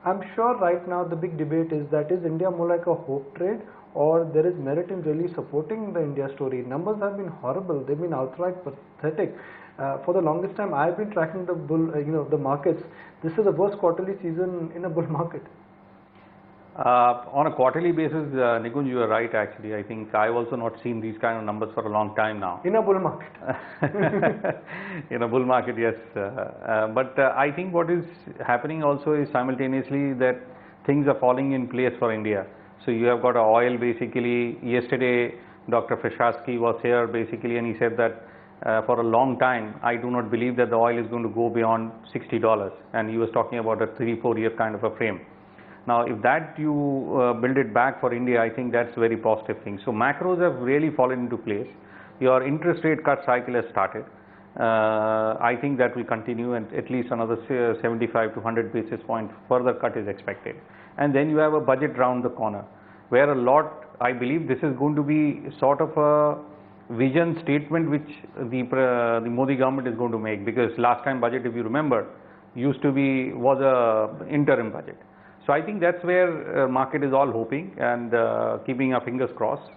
I'm sure right now the big debate is India more like a hope trade, or there is merit in really supporting the India story? Numbers have been horrible. They've been outright pathetic. For the longest time, I've been tracking the the markets. This is the worst quarterly season in a bull market. On a quarterly basis, Nikunj, you are right actually. I think I've also not seen these kind of numbers for a long time now. In a bull market. In a bull market, yes. But I think what is happening also is simultaneously that things are falling in place for India. So you have got a oil basically. Yesterday, Dr. Fashasky was here basically, and he said that for a long time, I do not believe that the oil is going to go beyond $60. And he was talking about a 3-4 year kind of a frame. Now, if that you build it back for India, I think that's a very positive thing. So macros have really fallen into place. Your interest rate cut cycle has started. I think that will continue, and at least another 75 to 100 basis point further cut is expected. And then you have a budget round the corner, where a lot, I believe this is going to be sort of a vision statement which the Modi government is going to make, because last time budget, if you remember, was a interim budget. So I think that's where market is all hoping and keeping our fingers crossed,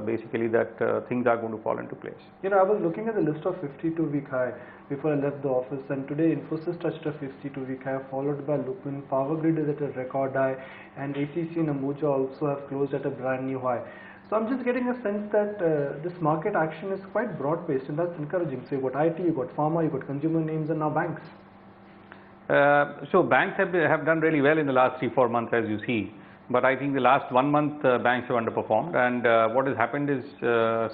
basically that things are going to fall into place. You know, I was looking at the list of 52-week high before I left the office, and today Infosys touched a 52-week high, followed by Lupin. Power Grid is at a record high, and ACC and Ambuja also have closed at a brand new high. So I'm just getting a sense that this market action is quite broad-based, and that's encouraging. So you've got IT, you've got pharma, you've got consumer names, and now banks. So banks have done really well in the last 3-4 months, as you see. But I think the last 1 month banks have underperformed, and what has happened is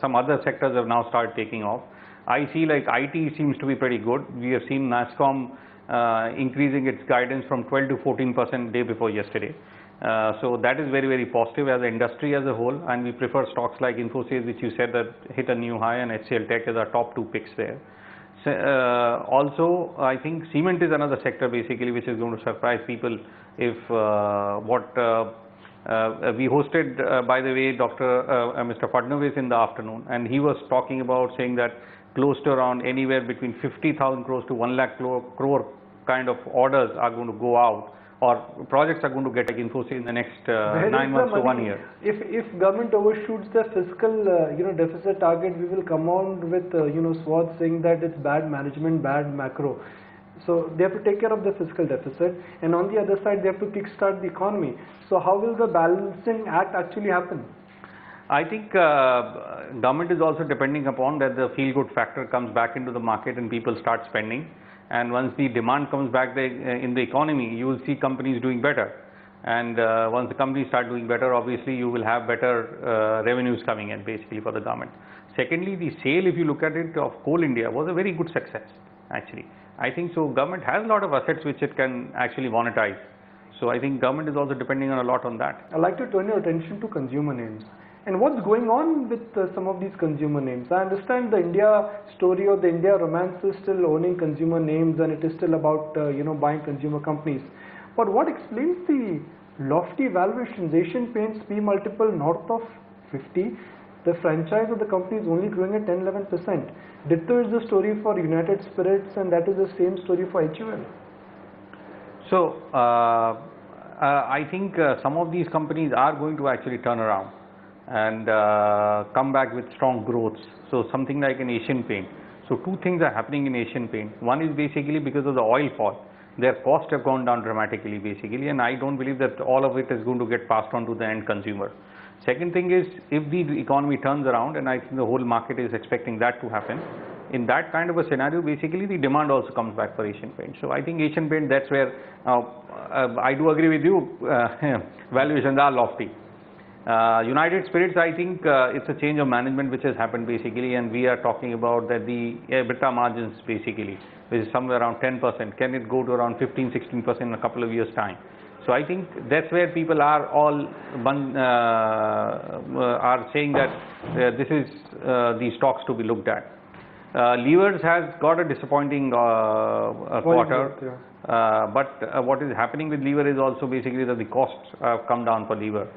some other sectors have now started taking off. I see like IT seems to be pretty good. We have seen NASSCOM increasing its guidance from 12 to 14% day before yesterday. So that is very, very positive as an industry as a whole, and we prefer stocks like Infosys, which you said that hit a new high, and HCL Tech is our top 2 picks there. Also, I think cement is another sector basically which is going to surprise people if we hosted, by the way, Mr. Fadnavis in the afternoon, and he was talking about saying that close to around anywhere between 50,000 crores to 1 lakh crore kind of orders are going to go out, or projects are going to get like Infosys in the next 9 months to 1 year. If government overshoots the fiscal deficit target, we will come on with swords saying that it's bad management, bad macro. So they have to take care of the fiscal deficit, and on the other side they have to kickstart the economy. So how will the balancing act actually happen? I think government is also depending upon that the feel-good factor comes back into the market and people start spending. And once the demand comes back in the economy, you will see companies doing better. And once the companies start doing better, obviously you will have better revenues coming in basically for the government. Secondly, the sale, if you look at it, of Coal India was a very good success actually. I think so government has a lot of assets which it can actually monetize. So I think government is also depending on a lot on that. I'd like to turn your attention to consumer names. And what's going on with some of these consumer names? I understand the India story or the India romance is still owning consumer names, and it is still about buying consumer companies. But what explains the lofty valuations? Asian Paints P multiple north of 50. The franchise of the company is only growing at 10-11%. Ditto is the story for United Spirits, and that is the same story for HUL. So I think some of these companies are going to actually turn around and come back with strong growths. So something like an Asian Paint. So two things are happening in Asian Paint. One is basically because of the oil fall. Their costs have gone down dramatically basically, and I don't believe that all of it is going to get passed on to the end consumer. Second thing is, if the economy turns around, and I think the whole market is expecting that to happen, in that kind of a scenario basically the demand also comes back for Asian Paint. So I think Asian Paint, that's where I do agree with you, valuations are lofty. United Spirits, I think it's a change of management which has happened basically, and we are talking about that the EBITDA margins basically, which is somewhere around 10%, can it go to around 15-16% in a couple of years time? So I think that's where people are all are saying that this is the stocks to be looked at. Levers has got a disappointing quarter, but what is happening with Lever is also basically that the costs have come down for Lever.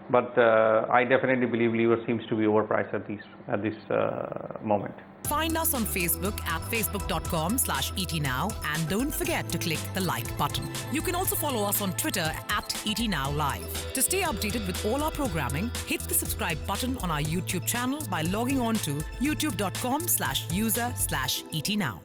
But I definitely believe Lever seems to be overpriced at this moment. Find us on Facebook at facebook.com/etnow, and don't forget to click the like button. You can also follow us on Twitter at ET Now Live. To stay updated with all our programming, hit the subscribe button on our YouTube channel by logging on to youtube.com/user/ET Now.